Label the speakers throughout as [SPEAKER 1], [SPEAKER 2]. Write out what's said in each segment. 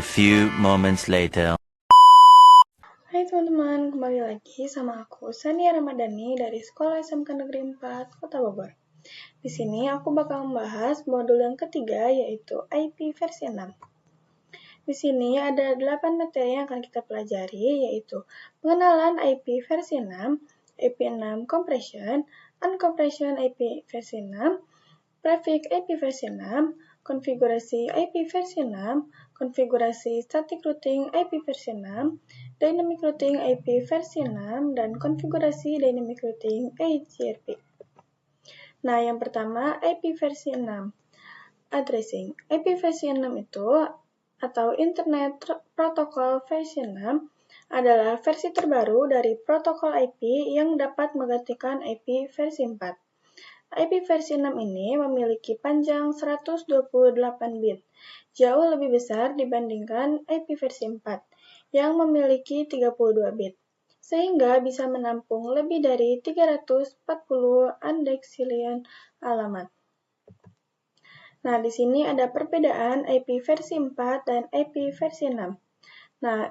[SPEAKER 1] few moments later.
[SPEAKER 2] Hai teman-teman, kembali lagi sama aku Sania Ramadhani dari Sekolah SMK Negeri 4, Kota Bogor. Di sini aku bakal membahas modul yang ketiga yaitu IP versi 6. Di sini ada 8 materi yang akan kita pelajari yaitu pengenalan IP versi 6, IP6 compression, uncompression IP versi 6, prefix IP versi 6, konfigurasi IP versi 6, konfigurasi static routing IP versi 6, dynamic routing IP versi 6, dan konfigurasi dynamic routing AGRP. Nah, yang pertama IP versi 6. Addressing. IP versi 6 itu, atau Internet Protocol versi 6, adalah versi terbaru dari protokol IP yang dapat menggantikan IP versi 4. IP versi 6 ini memiliki panjang 128 bit, jauh lebih besar dibandingkan IP versi 4, yang memiliki 32 bit, sehingga bisa menampung lebih dari 340 undecillion alamat. Nah, di sini ada perbedaan IP versi 4 dan IP versi 6. Nah,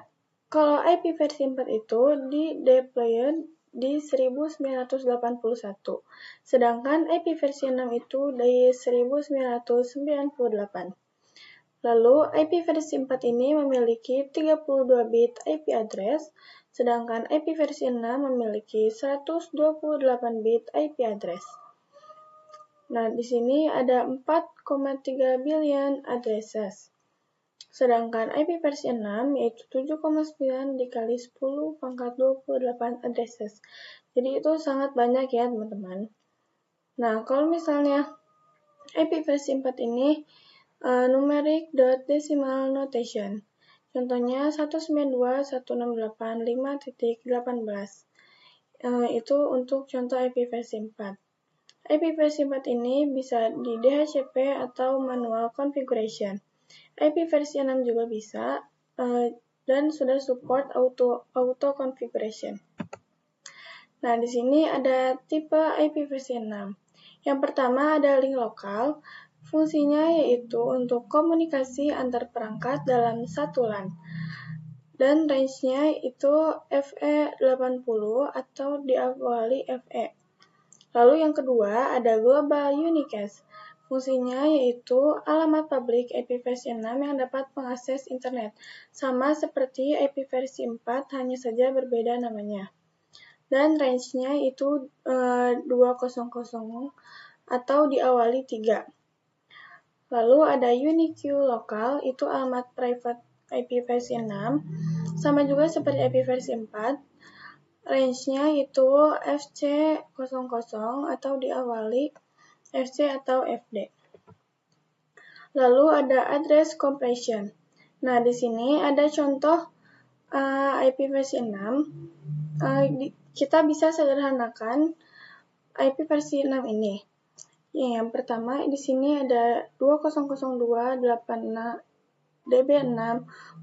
[SPEAKER 2] kalau IP versi 4 itu di-deployed di 1981, sedangkan IP versi 6 itu di 1998. Lalu, IP versi 4 ini memiliki 32 bit IP address, sedangkan IP versi 6 memiliki 128 bit IP address. Nah, di sini ada 4,3 billion addresses. Sedangkan IP versi 6 yaitu 7,9 dikali 10 pangkat 28 addresses. Jadi itu sangat banyak ya teman-teman. Nah, kalau misalnya IP versi 4 ini numeric dot decimal notation. Contohnya 192.168.5.18. Itu untuk contoh IP versi 4. IP versi 4 ini bisa di DHCP atau manual configuration. IP versi 6 juga bisa, dan sudah support auto configuration. Nah, di sini ada tipe IP versi 6. Yang pertama ada link lokal, fungsinya yaitu untuk komunikasi antar perangkat dalam satu LAN. Dan range-nya itu FE80 atau diawali FE. Lalu yang kedua ada Global Unicast. Fungsinya yaitu alamat publik IP versi 6 yang dapat mengakses internet. Sama seperti IP versi 4, hanya saja berbeda namanya. Dan range-nya itu 200 atau diawali 3. Lalu ada Unique Local, itu alamat private IP versi 6. Sama juga seperti IP versi 4. Range-nya itu FC00 atau diawali FC atau FD. Lalu ada address compression. Nah, di sini ada contoh IP versi 6. Kita bisa sederhanakan IP versi 6 ini. Yang pertama di sini ada 200286 DB6,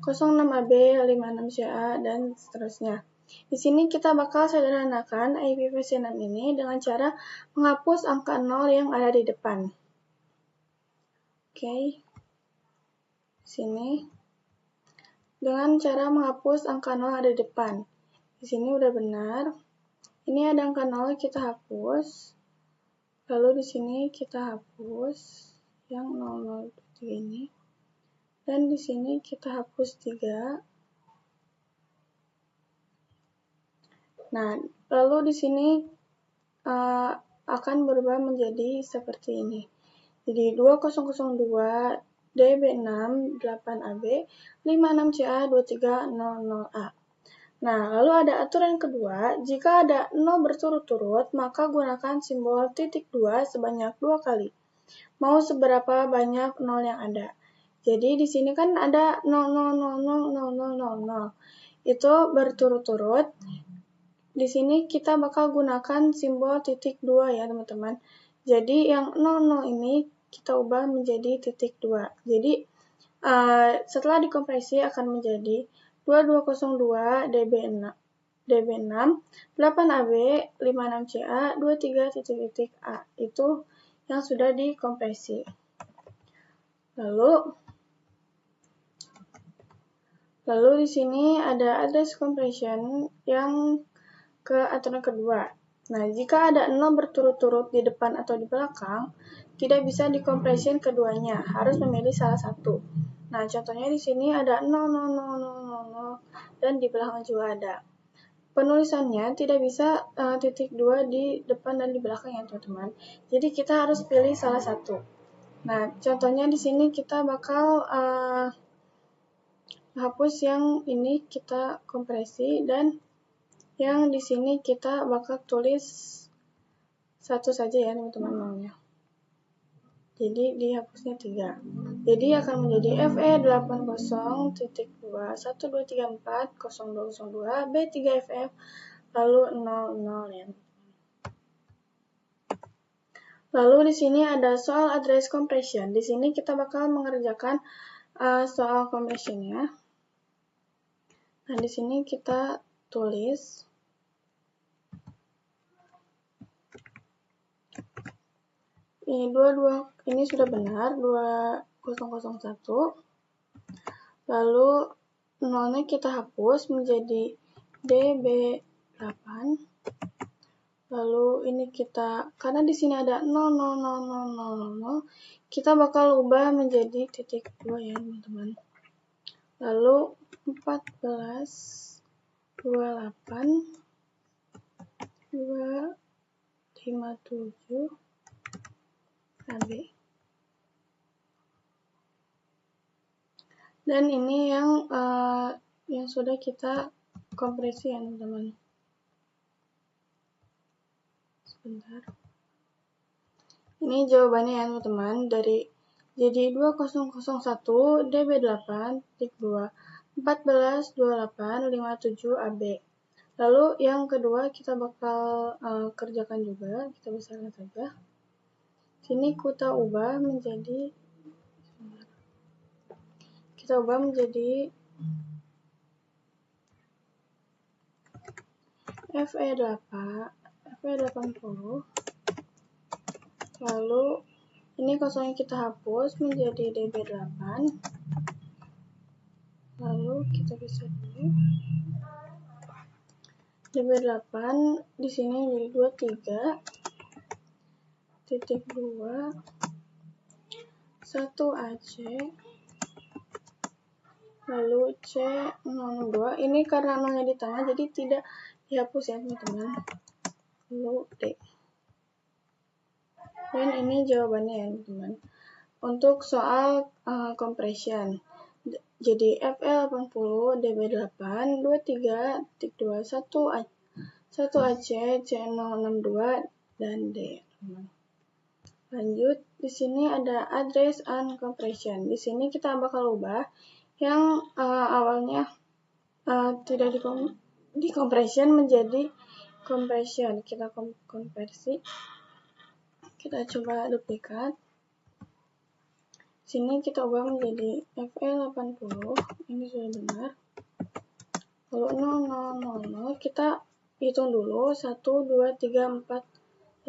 [SPEAKER 2] 06AB, 56CA, dan seterusnya. Di sini kita bakal sederhanakan IP versi 6 ini dengan cara menghapus angka 0 yang ada di depan. Oke. Sini. Dengan cara menghapus angka 0 ada di depan. Di sini udah benar. Ini ada angka 0, kita hapus. Lalu di sini kita hapus yang 0023 ini. Dan di sini kita hapus 3. Nah, lalu di sini akan berubah menjadi seperti ini. Jadi 2002 DB6 8AB 56CA 2300A. Nah, lalu ada aturan kedua, jika ada 0 berturut-turut, maka gunakan simbol titik 2 sebanyak 2 kali. Mau seberapa banyak 0 yang ada. Jadi di sini kan ada 00000000. Itu berturut-turut. Di sini kita bakal gunakan simbol titik 2 ya teman-teman. Jadi yang 00 ini kita ubah menjadi titik 2. Jadi setelah dikompresi akan menjadi 2202 DB6 8AB 56CA 23.A. Itu yang sudah dikompresi. Lalu Lalu di sini ada address compression yang ke aturan kedua. Nah, jika ada 0 berturut-turut di depan atau di belakang, tidak bisa dikompresin keduanya, harus memilih salah satu. Nah, contohnya di sini ada 0, 0, 0, 0, 0, dan di belakang juga ada. Penulisannya tidak bisa titik 2 di depan dan di belakang ya, teman-teman. Jadi kita harus pilih salah satu. Nah, contohnya di sini kita bakal hapus yang ini kita kompresi dan yang di sini kita bakal tulis satu saja ya teman-teman maunya. Jadi dihapusnya 3. Jadi akan menjadi FE80.212340202 B3FF lalu 00 ya. Lalu di sini ada soal address compression. Di sini kita bakal mengerjakan soal compressionnya. Nah, di sini kita tulis ini sudah benar 2001. Lalu 0-nya kita hapus menjadi DB8. Lalu ini kita karena di sini ada 0000000, kita bakal ubah menjadi titik 2 ya, teman-teman. Lalu 14 28 257 AB. Dan ini yang sudah kita kompresi ya, teman-teman. Sebentar. Ini jawabannya ya, teman-teman. Jadi 2001 DB8 titik 2 14 28 57 AB. Lalu yang kedua kita bakal kerjakan juga, kita besarkan saja. Sini kita ubah menjadi FE80. Lalu ini kosongnya kita hapus menjadi DB8. Lalu kita bisa dulu. DB8 di sini jadi 23.2 1 AC. Lalu C02. Ini karena 0-nya di tengah jadi tidak dihapus ya, teman-teman. Lalu D. Dan ini jawabannya ya, teman-teman. Untuk soal compression. Jadi FE80 DB8 23.2 1 AC C062 dan D. Lanjut, di sini ada address and compression. Di sini kita bakal ubah yang awalnya tidak di-compression menjadi compression. Kita konversi. Kita coba duplikat. Sini kita ubah menjadi FE80. Ini sudah benar. Lalu 0000 kita hitung dulu 1 2 3 4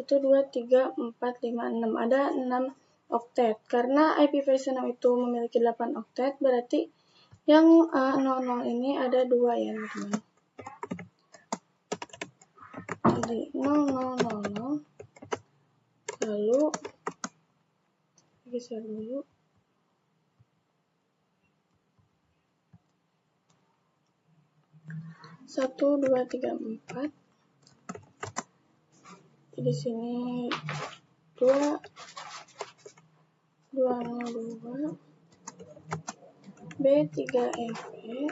[SPEAKER 2] 1 2 3 4 5 6. Ada 6 oktet. Karena IPv6 itu memiliki 8 oktet, berarti yang 00 ini ada 2 ya, teman-teman. Jadi 0000. Lalu geser dulu. Satu, dua, tiga, empat. Di sini 202 B3FE.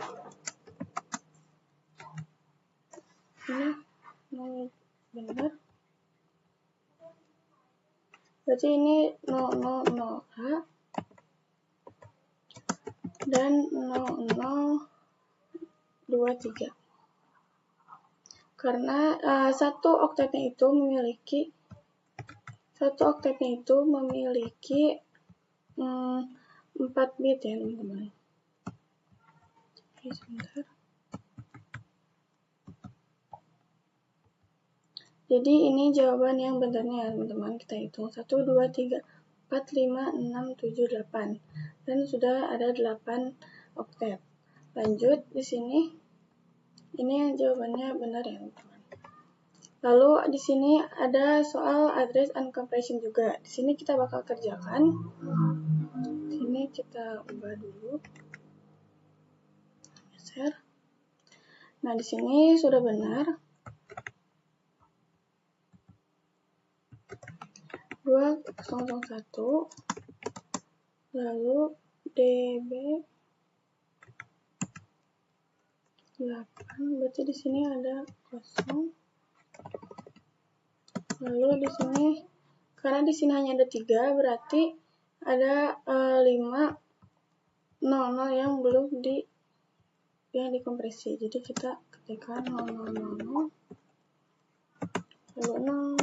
[SPEAKER 2] Ini benar. Berarti ini 000A dan 0023. Karena satu oktetnya itu memiliki 4 bit ya, teman-teman. Oke, sebentar. Jadi ini jawaban yang benarnya ya, teman-teman. Kita hitung 1 2 3 4 5 6 7 8 dan sudah ada 8 oktet. Lanjut di sini. Ini yang jawabannya benar ya, teman-teman. Lalu di sini ada soal address and compression juga. Di sini kita bakal kerjakan. Di sini kita ubah dulu. Geser. Nah, di sini sudah benar. 2001 lalu DB 8, berarti di sini ada 0. Lalu di sini karena di sini hanya ada 3, berarti ada 5 00 yang belum dikompresi. Jadi kita ketikkan 0000 lalu 0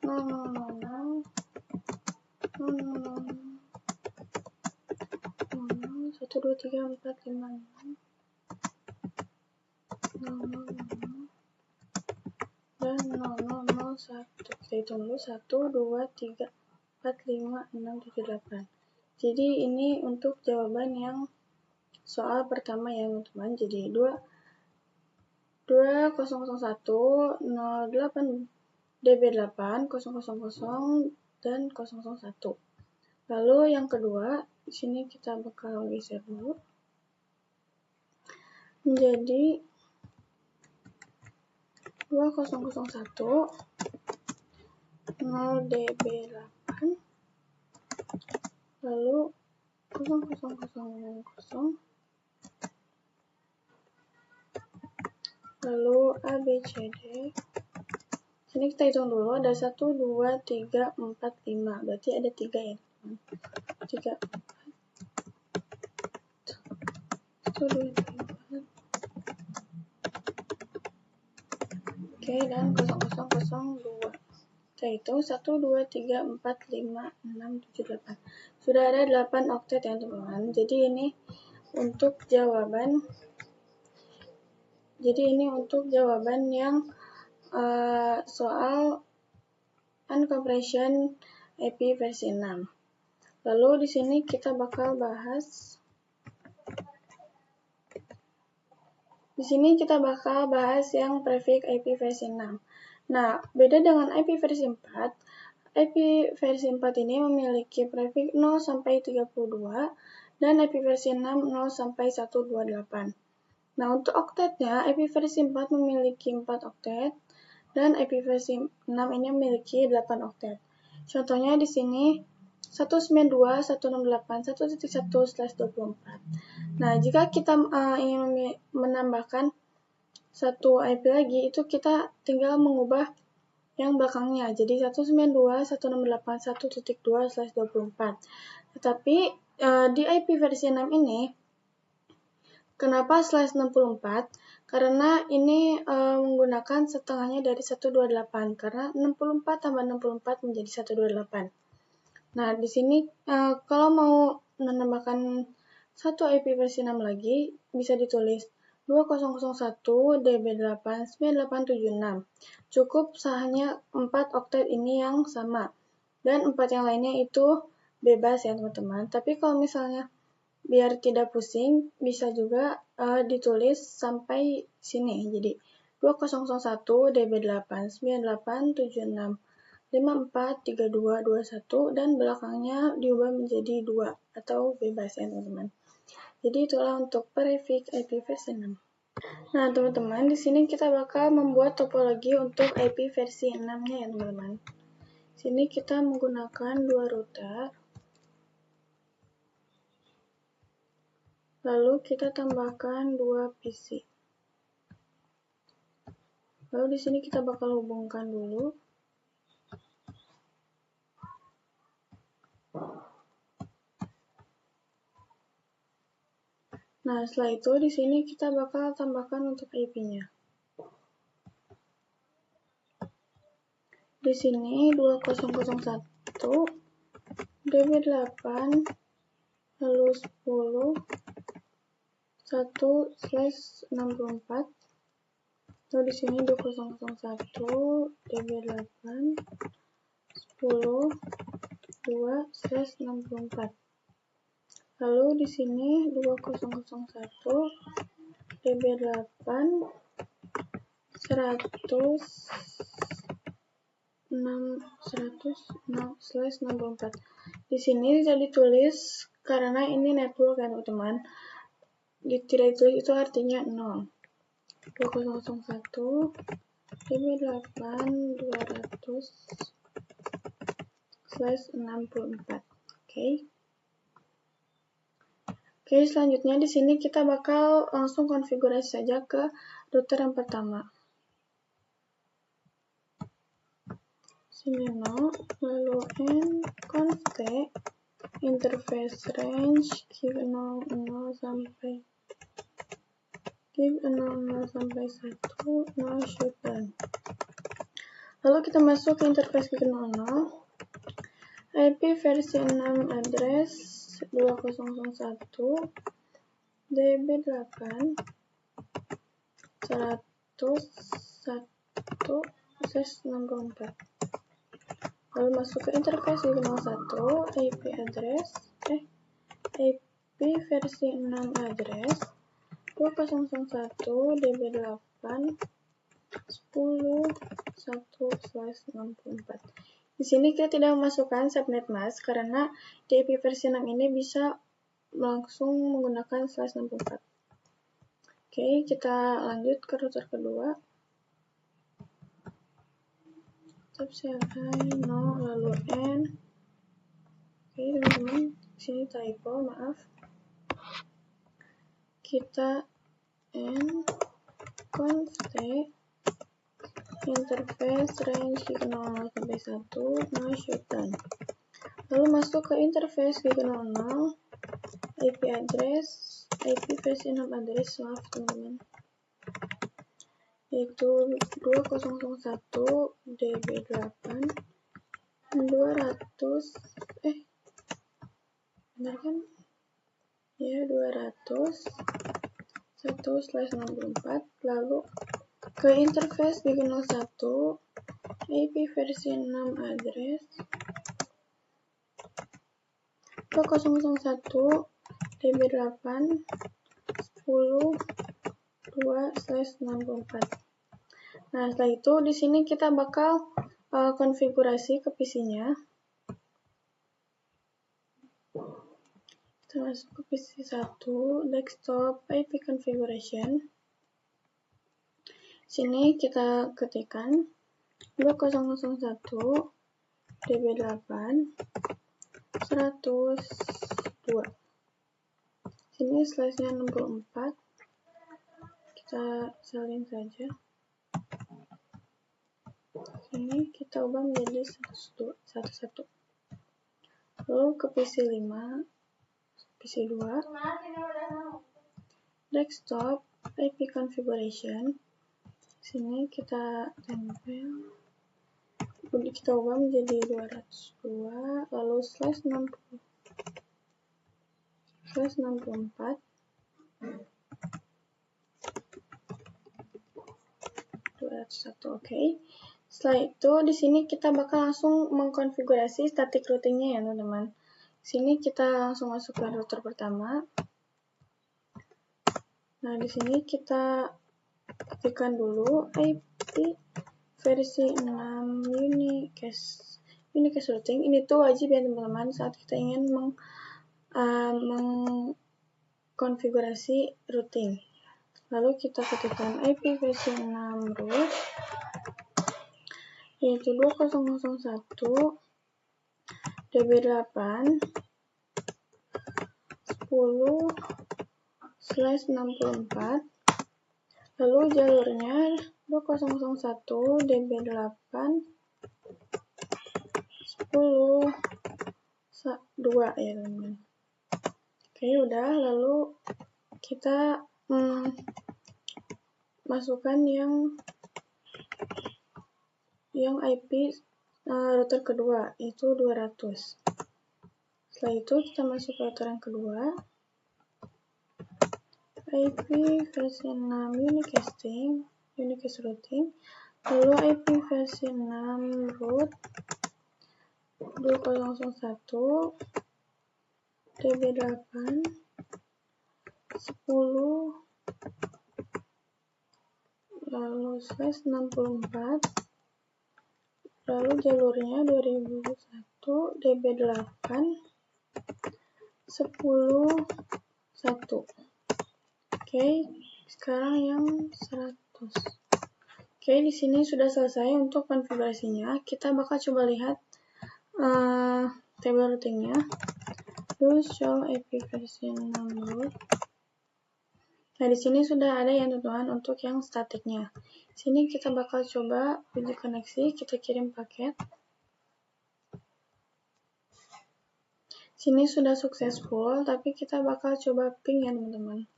[SPEAKER 2] 000 1 2 3 4 5 6 0 0 dan 0001. Kita hitung dulu 1 2 3 4 5 6 7 8. Jadi ini untuk jawaban yang soal pertama ya teman-teman. Jadi 2001 08 DB8 000 dan 001. Lalu yang kedua, di sini kita bakal geser dulu. Menjadi 2001 0 DB8 lalu 0000 lalu ABCD. Sini kita hitung dulu, ada 1 2 3 4 5. Berarti ada 3 ya, teman. 3 4 1 2 3 4. Oke, dan 0002. Kita hitung 1 2 3 4 5 6 7 8. Sudah ada 8 oktet ya, teman-teman. Jadi ini untuk jawaban yang soal uncompression IP versi 6. Lalu di sini kita bakal bahas yang prefix IP versi 6. Nah, beda dengan IP versi 4. IP versi 4 ini memiliki prefix 0 sampai 32 dan IP versi 6 0 sampai 128. Nah, untuk oktetnya, IP versi 4 memiliki 4 oktet, dan IP versi 6 ini memiliki 8 oktet. Contohnya di sini 192.168.1.1/24. Nah, jika kita ingin menambahkan satu IP lagi, itu kita tinggal mengubah yang belakangnya. Jadi 192.168.1.2/24. Tetapi di IP versi 6 ini, kenapa /64? Karena ini menggunakan setengahnya dari 128, karena 64 tambah 64 menjadi 128. Nah, di sini kalau mau menambahkan satu IP versi 6 lagi, bisa ditulis 2001 DB8 9876. Cukup hanya 4 oktet ini yang sama, dan 4 yang lainnya itu bebas ya teman-teman. Tapi kalau misalnya biar tidak pusing, bisa juga ditulis sampai sini. Jadi 2001 DB8 9876 543221 dan belakangnya diubah menjadi 2 atau bebas ya teman-teman. Jadi itulah untuk prefix IP versi 6. Nah, teman-teman, di sini kita bakal membuat topologi untuk IP versi 6-nya ya teman-teman. Sini kita menggunakan 2 router. Lalu kita tambahkan 2 PC. Lalu di sini kita bakal hubungkan dulu. Nah, setelah itu di sini kita bakal tambahkan untuk IP-nya. Di sini 2001 DB8 lalu 10 1/64. Lalu di sini 2001 DB8 10 2/64. Lalu di sini 2001 DB8 106/64. Di sini tidak ditulis karena ini network kan teman-teman. Tidak ditulis itu artinya 0. 2001 DB8 200/64. Oke, selanjutnya di sini kita bakal langsung konfigurasi saja ke router yang pertama. Sini 0, lalu n const interface range give 00 sampai 1, no shutdown. Lalu kita masuk ke interface give 00, IP versi 6 address 2001 DB8 101/64. Lalu masuk ke interface give 01, IP versi 6 address 2001 DB8 10/1/64. Di sini kita tidak memasukkan subnet mask karena di IP versi 6 ini bisa langsung menggunakan /64. Oke, kita lanjut ke router kedua. CLI 0, lalu n. Oke, teman-teman, sini typo, maaf. Kita n const interface range 00 sampai 1, no shutdown. Lalu masuk ke interface 00, IP versi 6 address, maaf teman-teman, yaitu 2001 DB8 200, benar kan? Ya, 200/1/64. Lalu ke interface 01, IP versi 6 address 2001 DB8 10/2/64. Nah, setelah itu di sini kita bakal konfigurasi ke PC-nya. Kita masuk ke PC 1, desktop IP configuration. Sini kita ketikkan 2001 DB8 102. Sini slash-nya 64. Kita salin saja. Sini kita ubah menjadi 11. Lalu ke PC 5, PC 2, desktop IP configuration. Sini kita tempel, kita ubah menjadi 202, lalu /64. Oke. Setelah itu di sini kita bakal langsung mengkonfigurasi static routingnya ya teman-teman. Sini kita langsung masuk ke router pertama. Nah, di sini kita ketikkan dulu IP versi 6 unicast routing. Ini tuh wajib ya teman-teman saat kita ingin mengkonfigurasi routing. Lalu kita ketikkan IP versi 6 root, yaitu 2001 DB8 10/64. Lalu jalurnya 2001 DB8 10/2 ya teman-teman. Oke, udah. Lalu kita masukkan yang IP router kedua, itu 200. Setelah itu kita masuk ke router yang kedua, IP versi 6 unicast routing, lalu IP versi 6 root 2001 DB8 10 lalu /64 lalu jalurnya 2001 DB8 10 1. Oke, sekarang yang 100. Oke, di sini sudah selesai untuk konfigurasinya. Kita bakal coba lihat table routingnya. Terus show IP version number. Nah, di sini sudah ada ya teman-teman untuk yang statiknya. Di sini kita bakal coba uji koneksi, kita kirim paket. Sini sudah successful, tapi kita bakal coba ping ya teman-teman.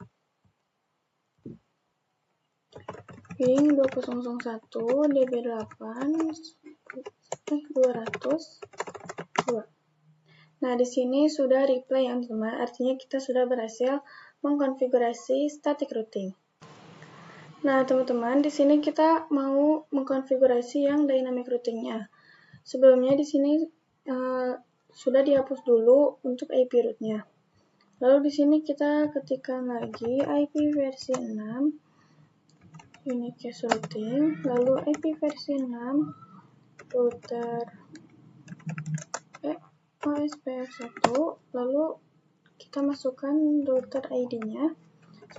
[SPEAKER 2] Ping 2001 DB8 202. Nah, di sini sudah reply ya teman-teman, artinya kita sudah berhasil mengkonfigurasi static routing. Nah, teman-teman, di sini kita mau mengkonfigurasi yang dynamic routingnya. Sebelumnya di sini sudah dihapus dulu untuk IP rootnya. Lalu di sini kita ketikkan lagi IP versi 6 unicast routing, lalu IP versi 6 router OSPF1, lalu kita masukkan router ID-nya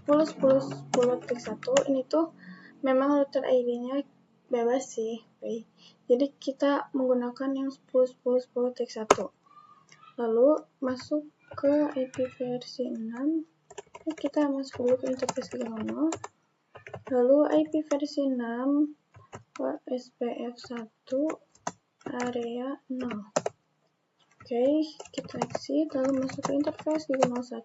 [SPEAKER 2] 10.10.10.1. Ini tuh memang router ID-nya bebas sih, jadi kita menggunakan yang 10.10.10.1. Lalu masuk ke IP versi 6, kita masuk dulu ke interface Gnomo. Lalu IP versi 6 OSPF1 area 0. Oke, kita exit lalu masuk ke interface Gnomo 1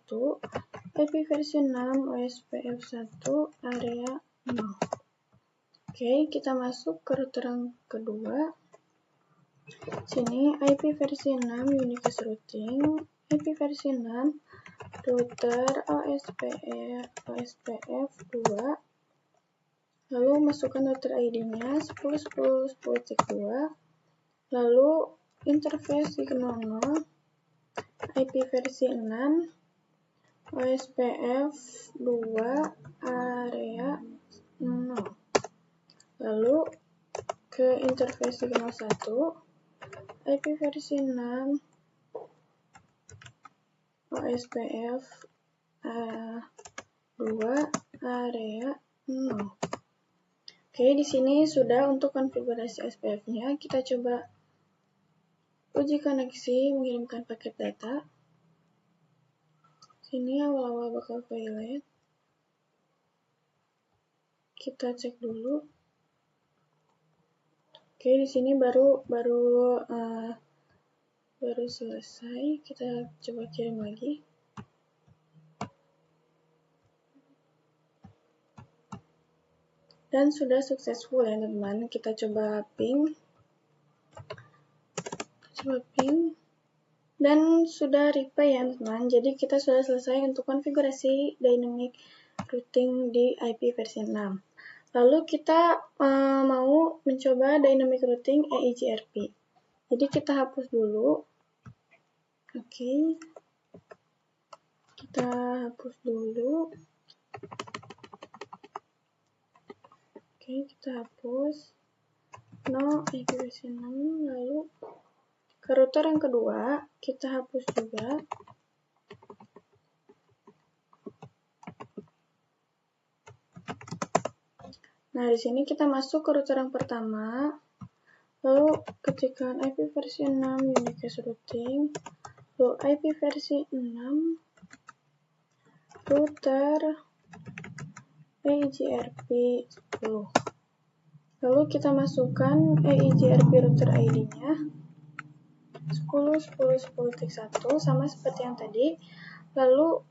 [SPEAKER 2] IP versi 6 OSPF1 area 0. Oke, kita masuk ke router yang kedua. Sini IP versi 6 unicast routing, IP versi 6 router OSPF2, lalu masukkan router ID-nya 10.10.10.2, lalu interface Gnomo IP versi 6 OSPF2 area 0, lalu ke interface Gnomo 1 IP versi 6 OSPF2 area 0. Oke, di sini sudah untuk konfigurasi SPF-nya. Kita coba uji koneksi mengirimkan paket data. Sini awal-awal bakal violet. Kita cek dulu. Oke, di sini baru selesai. Kita coba kirim lagi. Dan sudah successful ya teman-teman. Kita coba ping. Dan sudah reply ya teman-teman. Jadi kita sudah selesai untuk konfigurasi dynamic routing di IP versi 6. Lalu kita mau mencoba dynamic routing EIGRP. Jadi kita hapus dulu. Oke. Kita hapus dulu. Oke, kita hapus. No, IP versi 6. Lalu ke router yang kedua, kita hapus juga. Nah, di sini kita masuk ke router yang pertama. Lalu ketikkan IP versi 6 unicast routing. Lalu IP versi 6 router EIGRP 10. Lalu kita masukkan EIGRP router ID-nya 10.10.10.1 sama seperti yang tadi. Lalu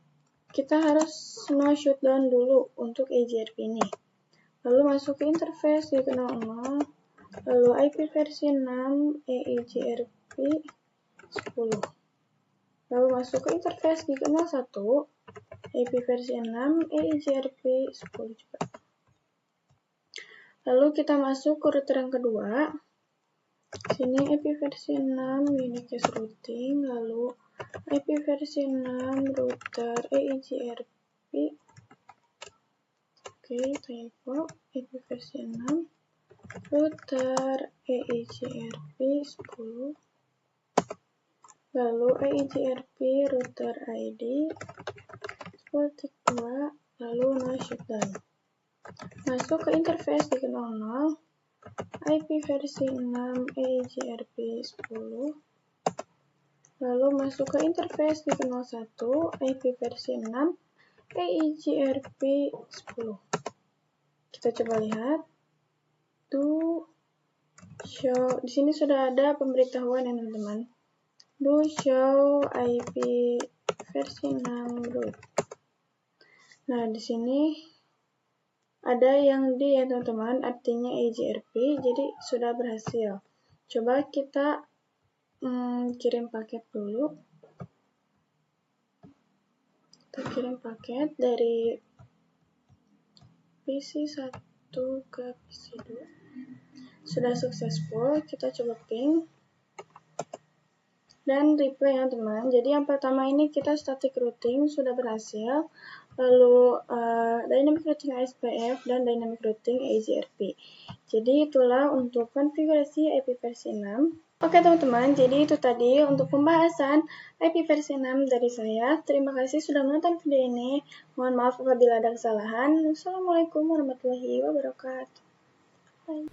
[SPEAKER 2] kita harus no shutdown dulu untuk EIGRP ini. Lalu masuk ke interface di Gnomo. Lalu IP versi 6 EIGRP 10. Lalu masuk ke interface di Gnomo 1 IP versi 6 EIGRP 10 juga. Lalu kita masuk ke router yang kedua. Sini IP versi 6 unicast routing, lalu IP versi 6 router EIGRP. Oke, typo. IP versi 6 router EIGRP 10. Lalu EIGRP router ID 10.2, lalu no shutdown. Masuk ke interface dikenal 0, IP versi 6 EIGRP 10. Lalu masuk ke interface dikenal 1, IP versi 6 EIGRP 10. Kita coba lihat. Do show, di sini sudah ada pemberitahuan ya teman-teman. Do show IP versi 6 root. Nah, di sini ada yang di ya teman-teman, artinya EIGRP, jadi sudah berhasil. Coba kita kirim paket dulu. Kita kirim paket dari PC 1 ke PC 2. Sudah successful, kita coba ping. Dan replay ya teman. Jadi yang pertama ini kita static routing sudah berhasil. Lalu dynamic routing ASPF dan dynamic routing EIGRP. Jadi itulah untuk konfigurasi IP versi 6. Oke teman-teman, jadi itu tadi untuk pembahasan IP versi 6 dari saya. Terima kasih sudah menonton video ini. Mohon maaf apabila ada kesalahan. Wassalamualaikum warahmatullahi wabarakatuh. Bye.